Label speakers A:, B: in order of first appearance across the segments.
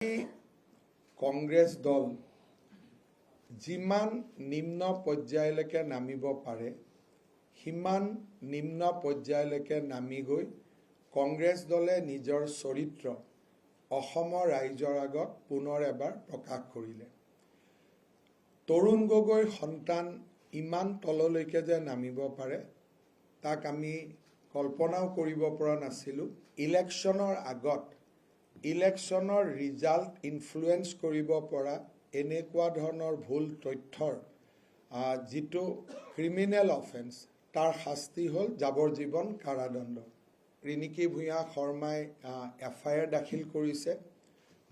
A: কংগ্ৰেছ দল যিমান নিম্ন পৰ্যায়লৈকে নামিব পাৰে সিমান নিম্ন পৰ্যায়লৈকে নামি গৈ কংগ্ৰেছ দলে নিজৰ চৰিত্ৰ অসমৰ ৰাইজৰ আগত পুনৰ এবাৰ প্ৰকাশ কৰিলে। তৰুণ গগৈৰ সন্তান ইমান তললৈকে যে নামিব পাৰে তাক আমি কল্পনাও কৰিব পৰা নাছিলোঁ। ইলেকশ্যনৰ আগত ইলেকশ্যনৰ ৰিজাল্ট ইনফ্লুৱেঞ্চ কৰিব পৰা এনেকুৱা ধৰণৰ ভুল তথ্যৰ যিটো ক্ৰিমিনেল অফেন্স তাৰ শাস্তি হ'ল যাৱজ্জীৱন কাৰাদণ্ড। ৰিণিকী ভূঞা শৰ্মাই FIR দাখিল কৰিছে।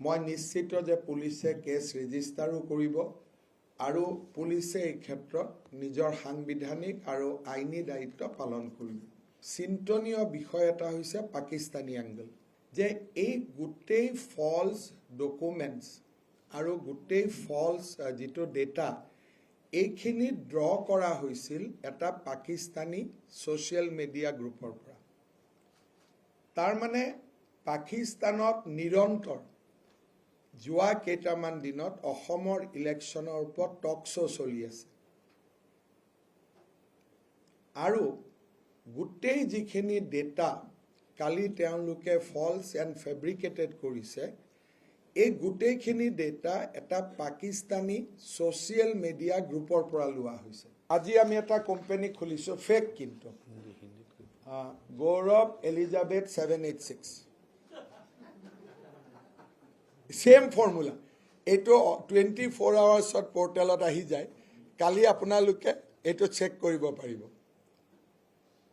A: মই নিশ্চিত যে পুলিচে কেছ ৰেজিষ্টাৰো কৰিব আৰু পুলিচে এই ক্ষেত্ৰত নিজৰ সাংবিধানিক আৰু আইনী দায়িত্ব পালন কৰিব। চিন্তনীয় বিষয় এটা হৈছে পাকিস্তানী এংগল, যে এই গোটেই ফলছ ডকুমেণ্টছ আৰু গোটেই ফলছ যিটো ডেটা এইখিনি ড্ৰ কৰা হৈছিল এটা পাকিস্তানী ছ'চিয়েল মিডিয়া গ্ৰুপৰ পৰা। তাৰ মানে পাকিস্তানত নিৰন্তৰ যোৱা কেইটামান দিনত অসমৰ ইলেকশ্যনৰ ওপৰত টক শ্ব' চলি আছে আৰু গোটেই যিখিনি ডেটা কালি তেওঁলোকে ফলছ এণ্ড ফেব্ৰিকেটেড কৰিছে এই গোটেইখিনি ডেটা এটা পাকিস্তানী ছ'চিয়েল মিডিয়া গ্ৰুপৰ পৰা লোৱা হৈছে। আজি আমি এটা কোম্পানী খুলিছোঁ, ফেক কিন্তু গৌৰৱ এলিজাবেথ 786 ছেম ফৰ্মুলা। এইটো 24 আৱাৰ্ছত পৰ্টেলত আহি যায়। কালি আপোনালোকে এইটো চেক কৰিব পাৰিব,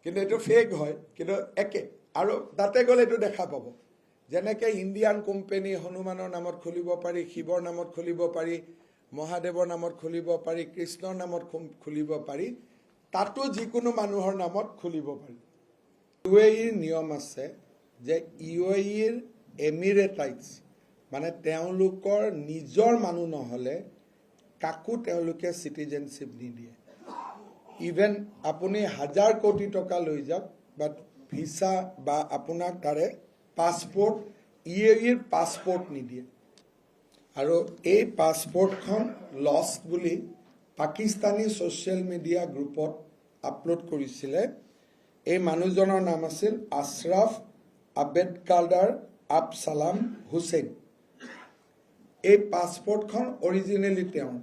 A: কিন্তু এইটো ফেক হয়, কিন্তু একে। আৰু তাতে গ'লে এইটো দেখা পাব, যেনেকৈ ইণ্ডিয়ান কোম্পানী হনুমানৰ নামত খুলিব পাৰি, শিৱৰ নামত খুলিব পাৰি, মহাদেৱৰ নামত খুলিব পাৰি, কৃষ্ণৰ নামত খুলিব পাৰি, তাতো যিকোনো মানুহৰ নামত খুলিব পাৰি। UAEৰ নিয়ম আছে যে UAEৰ এমিৰেটাইটছ মানে তেওঁলোকৰ নিজৰ মানুহ নহ'লে কাকো তেওঁলোকে চিটিজেনশ্বিপ নিদিয়ে। ইভেন আপুনি 1000 কোটি টকা লৈ যাওক বাট ভিছা বা আপোনাক তাৰে পাছপৰ্ট UAEৰ পাছপৰ্ট নিদিয়ে। আৰু এই পাছপৰ্টখন লষ্ট বুলি পাকিস্তানী ছ'চিয়েল মিডিয়া গ্ৰুপত আপলোড কৰিছিলে। এই মানুহজনৰ নাম আছিল আছৰাফ আবেদকাদাৰ আবছালাম হুছেইন। এই পাছপৰ্টখন অৰিজিনেলি তেওঁৰ।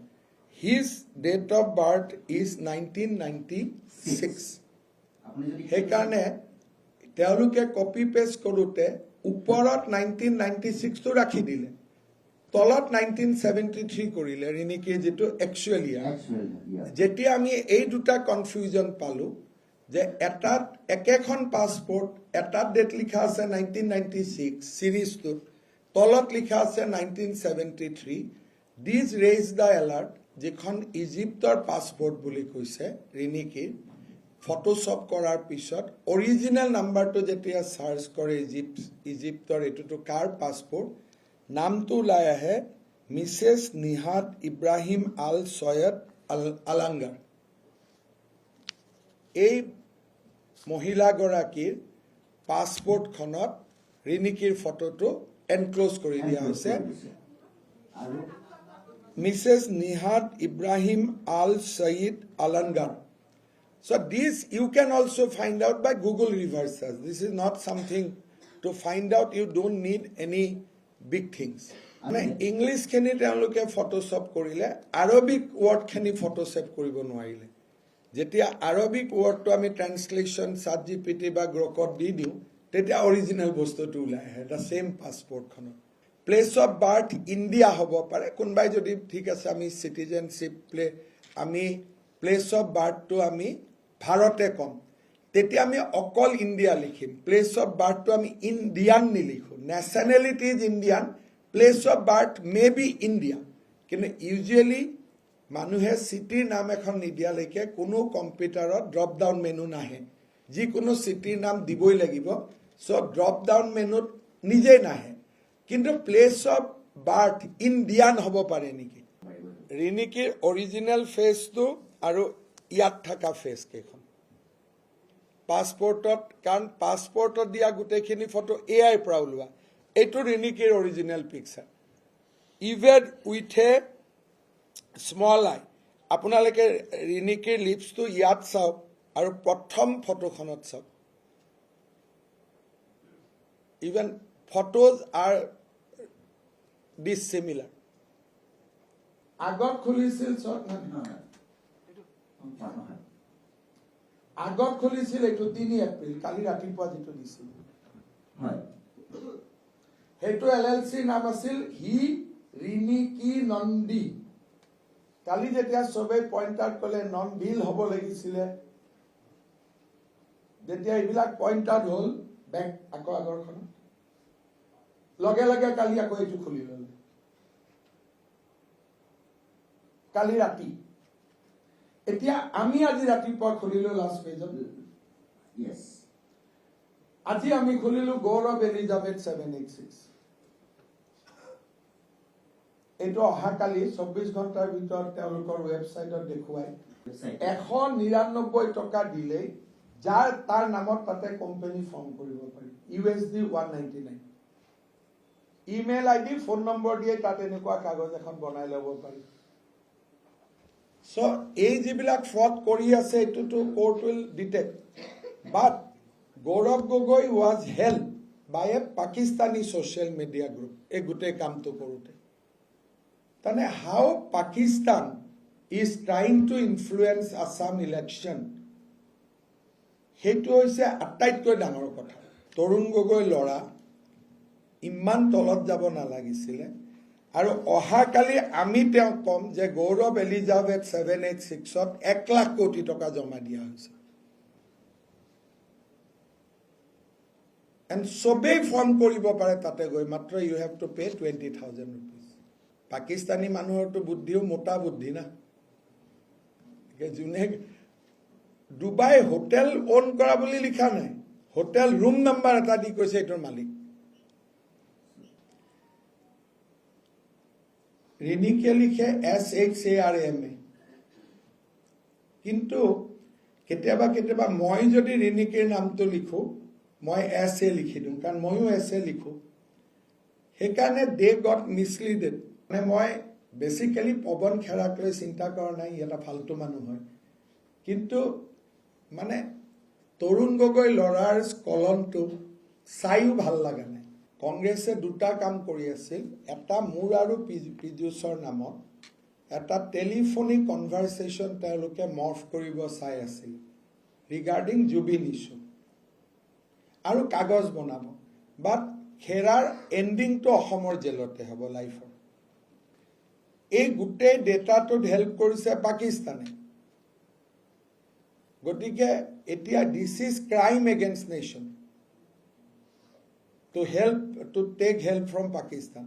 A: His date of birth is 1996। সেইকাৰণে তেওঁলোকে কপি পেষ্ট কৰোঁতে ওপৰত 1996টো ৰাখি দিলে, তলত 1973 কৰিলে ৰিণিকীৰ যিটো একচুৱেল ইয়াৰ। যেতিয়া আমি এই দুটা কনফিউজন পালোঁ যে এটাত একেখন পাছপৰ্ট, এটাত ডেট লিখা আছে 1996 চিৰিজটোত, তলত লিখা আছে 1973, দিজ ৰেইজ দ্য এলাৰ্ট। যিখন ইজিপ্তৰ পাছপৰ্ট বুলি কৈছে ৰিণিকীৰ, ফটোশ্বপ কৰাৰ পিছত অৰিজিনেল নাম্বাৰটো যেতিয়া চাৰ্চ কৰে ইজিপ্তৰ, এইটোতো কাৰ পাছপৰ্ট, নামটো ওলাই আহে Mrs Nihad Ibrahim Al Sayed আলাংগাৰ। এই মহিলাগৰাকীৰ পাছপৰ্টখনত ৰিণিকীৰ ফটোটো এনক্ল'জ কৰি দিয়া হৈছে, Mrs Nihad Ibrahim Al Sayed আলাংগাৰ। So this you can also find out by Google reverse search. This is not something to find out. You don't need any big things. মানে ইংলিছখিনি তেওঁলোকে ফটোশ্বপ কৰিলে, Arabic ৱৰ্ডখিনি Photoshop কৰিব নোৱাৰিলে। যেতিয়া Arabic ৱৰ্ডটো আমি translation ChatGPT বা গ্ৰকত দি দিওঁ তেতিয়া অৰিজিনেল বস্তুটো ওলাই আহে এটা ছেইম পাছপৰ্টখনত। প্লেচ অফ বাৰ্থ ইণ্ডিয়া হ'ব পাৰে, কোনোবাই যদি ঠিক আছে আমি চিটিজেনশ্বিপ আমি প্লেচ অফ বাৰ্থটো আমি ভাৰতে ক'ম, তেতিয়া আমি অকল ইণ্ডিয়া লিখিম। প্লেচ অফ বাৰ্থটো আমি ইণ্ডিয়ান নিলিখোঁ। Nationality is Indian, place of birth may be India. কিন্তু ইউজুৱেলি মানুহে চিটিৰ নাম এখন নিদিয়ালৈকে কোনো কম্পিউটাৰত ড্ৰপ ডাউন মেনু নাহে। যিকোনো চিটিৰ নাম দিবই লাগিব, চ' ড্ৰপ ডাউন মেনুত নিজেই নাহে। কিন্তু প্লেচ অফ বাৰ্থ ইণ্ডিয়ান হ'ব পাৰে নেকি? ৰিণিকীৰ অৰিজিনেল ফেচটো আৰু ইয়াত থকা ফেচ কেইখন পাছপৰ্টত, কাৰণ পাছপৰ্টত দিয়া গোটেইখিনি ফটো AI পৰা ওলোৱা, এইটো ৰিণিকীৰ original picture. Even with a small eye আপোনালোকে ৰিণিকীৰ লিপছটো ইয়াত চাওক আৰু প্ৰথম ফটোখনত চাওক ইভেন ফটোজ আৰ ডিছিমিলাৰ আগত খুলিছিল আগত খুলিছিল এইটো 3 এপ্ৰিল কালি ৰাতিপুৱা যিটো দিছিল সেইটো LLC নাম আছিল হি ৰিণিকী নন্দী কালি যেতিয়া সবে পইণ্ট আউট কলে নন বিল হ'ব লাগিছিলে যেতিয়া এইবিলাক পইণ্ট আউট হ'ল বেংক আকৌ আগৰখন লগে লগে কালি আকৌ এইটো খুলি ল'লে কালি ৰাতি এতিয়া আমি আজি ৰাতিপুৱা খুলিলো লাষ্ট পেজত আজি আমি খুলিলো গৌৰৱ এলিজাবেথ 786 এইটো অহাকালি 24 ঘণ্টাৰ ভিতৰত তেওঁলোকৰ ৱেবছাইটত দেখুৱাই 199 টকা দিলে যাৰ তাৰ নামত তাতে কোম্পানী ফৰ্ম কৰিব পাৰি USD 199 email ID phone number দিয়ে তাত এনেকুৱা কাগজ এখন বনাই ল'ব পাৰি সো এই যিবিলাক ফ্ৰড কৰি আছে এটোটো court will detect but Gaurav Gogoi was held by a Pakistani social media group এই গোটেই কামটো কৰোতে তানে how Pakistan is trying to influence Assam election হেতু হৈছে আটাইতকৈ ডাঙৰ কথা তৰুণ গগৈ লৰা ইমান তলত যাব নালাগিছিলে আৰু অহাকালি আমি তেওঁ কম যে গৌৰৱ এলিজাবেথ 786 ত 1 লাখ কোটি টকা জমা দিয়া হৈছে and সবে ফৰ্ম কৰিব পাৰে তাতে গৈ মাত্ৰ you have to pay 20,000 rupees Pakistani মানুহৰটো বুদ্ধিও মোটা বুদ্ধি না জুনে দুবাই হোটেল ওন কৰা বুলি লিখা নাই হোটেল ৰুম নাম্বাৰ এটা দি কৈছে এটোৰ মালিক ৰিণিকে লিখে SHARMA কিন্তু কেতিয়াবা কেতিয়াবা মই যদি ৰিণিকেৰ নামটো লিখো মই SA লিখি দিওঁ কাৰণ মইও SA লিখো সেইকাৰণে দে গট মিসলিডেড মানে মই বেসিক্যালি পৱন খেৰাক লৈ চিন্তা কৰা নাই এটা ফালতু মানুহ হয় কিন্তু মানে তৰুণ গগৈ লৰাৰ কলমটো চাইও ভাল লাগা নাই কংগ্ৰেছে দুটা কাম কৰি আছিল এটা মোৰ আৰু পিজুছৰ নামত এটা টেলিফোনিক কনভাৰসেশন তেওঁলোকে মৰ্ফ কৰিব চাই আছিল ৰিগাৰ্ডিং জুবিন ইস্যু আৰু কাগজ বনাব বাট খেৰাৰ এন্ডিংটো অসমৰ জেলতে হ'ব লাইফৰ এই গোটেই ডেটাটো হেল্প কৰিছে পাকিস্তানে গতিকে এতিয়া this is crime against nation to take help from Pakistan.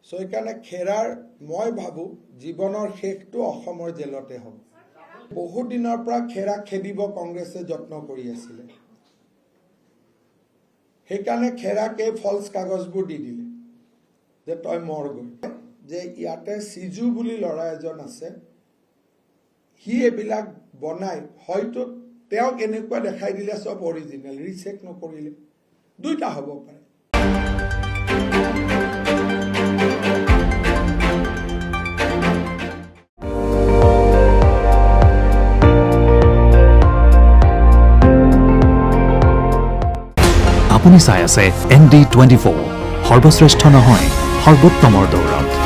A: So এইকাৰণে খেৰাৰ মই ভাবো জীৱনৰ শেষটো অসমৰ জেলতে হ'ব বহু দিনৰ পৰা খেৰা খেদিব কংগ্ৰেছে যত্ন কৰি আছিল সেইকাৰণে খেৰাকে ফলস কাগজবোৰ দি দিলে যে তই মৰ গৈ যে ইয়াতে সিজু বুলি লৰা এজন আছে হি এবিলাক বনাই হয়তো তেওঁ এনেকুৱা দেখাই দিলে সব অৰিজিনাল ৰিচেক নকৰিলে দুইটা হ'ব পাৰে
B: আপুনি চাই আছে ND24 সৰ্বশ্ৰেষ্ঠ নহয় সৰ্বোত্তমৰ দৌৰত